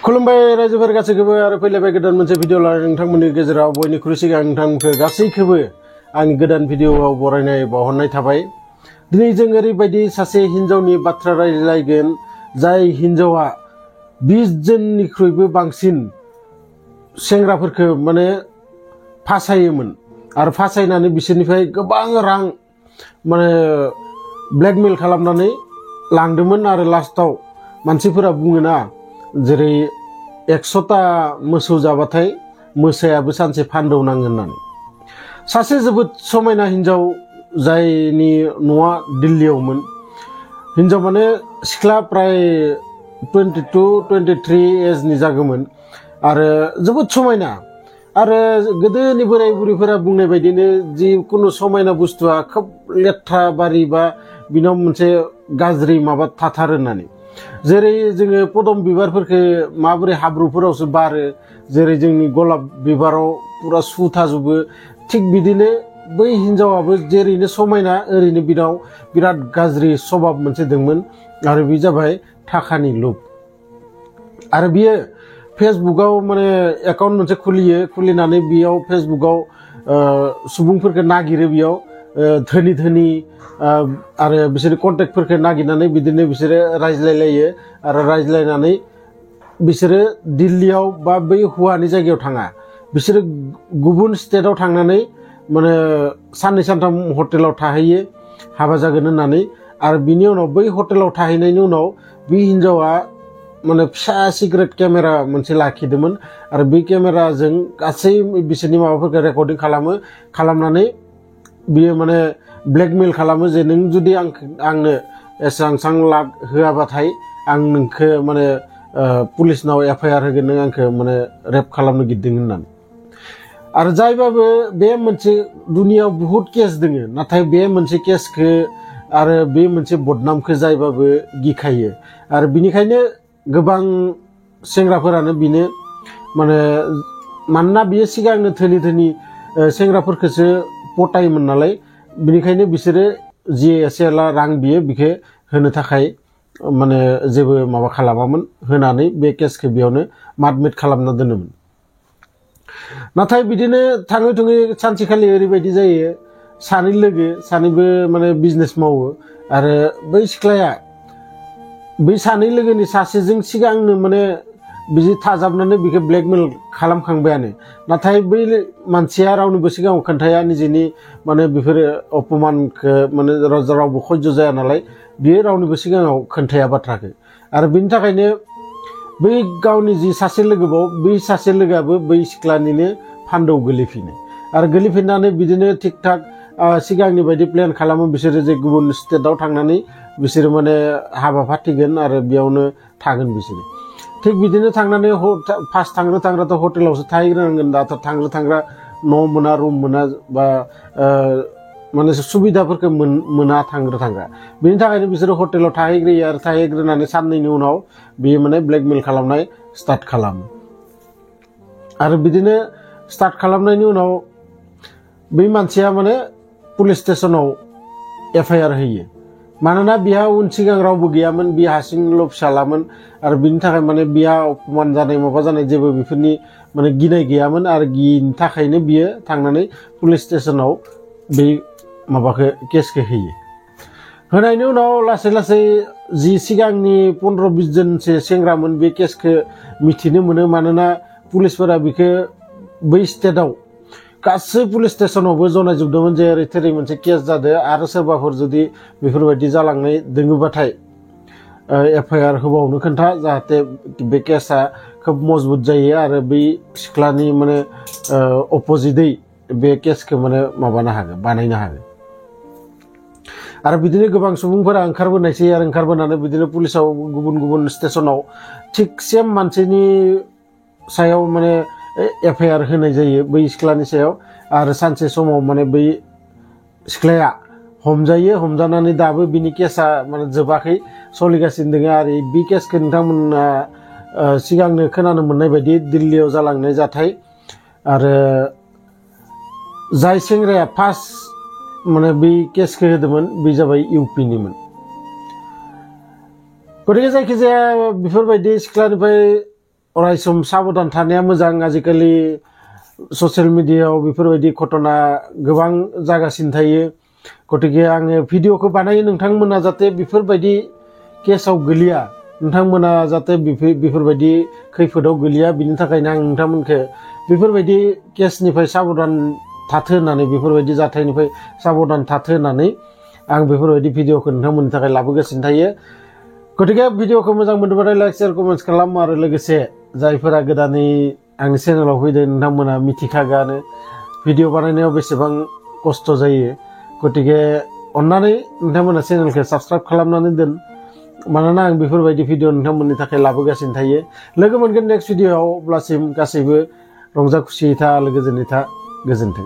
खुलुमबाय रायजोफोर गासैखौबो आरो फैलायबाय गोदान मोनसे भिडिअ लानानै नोंथांमोननि गेजेराव बयनिख्रुइ सिगां नोंथांमोनखौ गासैखौबो आंनि गोदान भिडिअआव बरायनाय बावहरनाय थाबाय। दिनै जों ओरैबायदि सासे हिन्जावनि बाथ्रा रायज्लायगोन जाय हिन्जावा 20 जननिख्रुइबो बांसिन सेंग्राफोरखौ माने फासायोमोन आरो फासायनानै बिसोरनिफ्राय गोबां रां माने ब्लेकमेल खालामनानै लांदोंमोन आरो लास्टआव मानसिफोरा बुङोना जेरै 100टा मोसौ जाबाथाय मोसायाबो सानसे फान्दौ नाङो होननानै। सासे जोबोद समायना हिन्जाव जायनि न'आ दिल्लीयावमोन। हिन्जाव माने सिख्ला प्राय 22-23 एजनि जागौमोन आरो जोबोद समायना। आरो गोदोनि बोराय बुरैफोरा बुंनाय बायदिनो जिखुनु समायना बुस्थुआ खोब लेथ्रा बारि बा बिनाव मोनसे गाज्रि माबा थाथारो होननानै। जेरै जोङो पदम बिबारफोरखौ माबोरै हाब्रुफोरावसो बारो, जेरै जोंनि गलाब बिबाराव पुरा सु थाजोबो, थिग बिदिनो बै हिन्जावाबो जेरैनो समायना ओरैनो बिनाव बिराद गाज्रि सभाब मोनसे दंमोन आरो बे जाबाय थाखानि लोभ। आरो बियो फेसबुकाव माने एकाउन्ट मोनसे खुलिनानै बेयाव फेसबुकाव सुबुंफोरखौ नागिरो, बेयाव धोनि धोनि आरो बिसोर कन्टेक्टफोरखौ नागिरनानै बिदिनो बिसोरो रायज्लायलायो आरो रायज्लायनानै बिसोरो दिल्लीयाव बा बै हौवानि जायगायाव थाङा, बिसोरो गुबुन स्टेटआव थांनानै माने साननै सानथाम हटेलाव थाहैयो हाबा जागोन होननानै। आरो बिनि उनाव बै हटेलाव थाहैनायनि उनाव बे हिन्जावा माने फिसा सिक्रेट केमेरा मोनसे लाखिदोंमोन आरो बे केमेराजों गासै बिसोरनि माबाफोरखौ रेकर्डिं खालामनानै बियो माने ब्लेकमेल खालामो जे नों जुदि आंनो एसां लाख होआबाथाय आं नोंखौ माने पुलिसनाव FIR होगोन, नों आंखौ माने रेप खालामनो गिदों होननानै। आरो जायबाबो बे मोनसे दुनियाव बुहुत केस दोङो, नाथाय बे मोनसे केसखौ आरो बे मोनसे बदनामखौ जायबाबो गिखायो। आरो बिनिखायनो गोबां सेंग्राफोरानो बिनो माने मानोना बियो सिगांनो धोनि सेंग्राफोरखौसो पटायोमोन नालाय, बिनिखायनो बिसोरो जि एसे एला रां बियो बेखौ होनो थाखाय माने जेबो माबा खालामामोन, होनानै बे केसखौ बेयावनो माडमेट खालामना दोनोमोन। नाथाय बिदिनो थाङै थुङै सानसेखालि ओरैबायदि जायो, सानै लोगो सानैबो माने बिजनेस मावो आरो बै सिख्लाया बै सानै लोगोनि सासेजों सिगांनो माने बिदि थाजाबनानै बेखौ ब्लेकमेल खालामखांबायानो। नाथाय बै मानसिया रावनिबो सिगाङाव खोन्थाया, निजेनि माने बेफोरो अपमानखौ माने रावबो सह्य जाया नालाय बियो रावनिबो सिगाङाव खोन्थाया बाथ्राखौ। आरो बिनि थाखायनो बै गावनि जि सासे लोगोबाव बै सासे लोगोआबो बै सिख्लानिनो फान्दौ गोलैफिनो आरो गोलैफिननानै बिदिनो थिक थाक सिगांनि बायदि प्लेन खालामो बिसोरो जे गुबुन स्टेटआव थांनानै बिसोरो माने हाबा फाथिगोन आरो बेयावनो थागोन बिसोरो। थिग बिदिनो थांनानै फार्स्ट थांग्राथ' हटेलावसो थाहैग्रोनांगोन। दाथ' थांग्रा न' मोना, रुम मोना बा माने सुबिदाफोरखौ मोना थांग्रा। बिनि थाखायनो बिसोरो हटेलाव थाहैग्रोयो आरो थाहैग्रोनानै साननैनि उनाव बियो माने ब्लेकमेल खालामनाय स्टार्ट खालामो। आरो बिदिनो स्टार्ट खालामनायनि उनाव बै मानसिया माने पुलिस स्टेसनाव FIR होयो, मानोना बिहा उन सिगां रावबो गैयामोन, बिहा हारसिंल' फिसालामोन आरो बिनि थाखाय माने बिहा अपमान जानाय माबा जानाय जेबो बेफोरनि माने गिनाय गैयामोन। आरो गियिनि थाखायनो बियो थांनानै पुलिस स्टेसनाव बे माबाखौ केसखौ होयो। होनायनि उनाव लासै लासै जि सिगांनि 15-20 जनसो सेंग्रामोन बे केसखौ मिथिनो मोनो, मानोना पुलिसफोरा बेखौ बै स्टेटआव गासै पुलिस स्टेसनावबो जनायजोबदोंमोन जे ओरै थोरै मोनसे केस जादों आरो सोरबाफोर जुदि बेफोरबायदि जालांनाय दोङोबाथाय FIR होबावनो खोन्था, जाहाथे बे केसा खोब मजबुत जायो आरो बै सिख्लानि माने अपोजिटै बे केसखौ माने माबानो हागोन, बानायनो हागोन। आरो बिदिनो गोबां सुबुंफोरा ओंखारबोनायसै आरो ओंखारबोनानै बिदिनो पुलिसाव गुबुन स्टेसनाव थिग सेम मानसिनि सायाव माने FIR होनाय जायो बै सिख्लानि सायाव। आरो सानसे समाव माने बै सिख्लाया हमजायो, हमजानानै दाबो बिनि केसा माने जोबाखै, सोलिगासिनो दङ। आरो बे केसखौ नोंथांमोना सिगांनो खोनानो मोननाय बायदि दिल्लीयाव जालांनाय जाथाय। आरो जाय सेंग्राया फार्स्ट माने बै केसखौ होदोंमोन बे जाबाय UPनिमोन। गतिके जायखिजाया बेफोरबायदि सिख्लानिफ्राय अरायसम साबधान थानाया मोजां आजिखालि ससियेल मिडियायाव बेफोरबायदि घटना गोबां जागासिनो थायो गतिके आङो भिडिअखौ बानायो नोंथांमोना जाहाथे बेफोरबायदि केसाव गोलैया नोंथांमोना जाहाथे बेफोरबायदि खैफोदाव गोलैया बिनि थाखायनो आं नोंथांमोनखौ बेफोरबायदि केसनिफ्राय साबधान थाथो होननानै बेफोरबायदि जाथायनिफ्राय साबधान थाथो होननानै आं बेफोरबायदि भिडिअखौ नोंथांमोननि थाखाय लाबोगासिनो थायो गतिके भिडिअखौ मोजां मोनोबाथाय लाइक शेयार कमेन्ट्स खालाम आरो लोगोसे जायफोरा गोदानै आंनि चेनेलाव फैदों नोंथांमोना मिथिखागानो भिडिअ बानायनायाव बेसेबां खस्थ' जायो गतिके अन्नानै नोंथांमोना चेनेलखौ साबस्क्राइब खालामनानै दोन मानोना आं बेफोरबायदि भिडिअ नोंथांमोननि थाखाय लाबोगासिनो थायो लोगो मोनगोन नेक्स्ट भिडिअआव अब्लासिम गासैबो रंजा खुसियै था आलो गोजोनै था गोजोन्थों।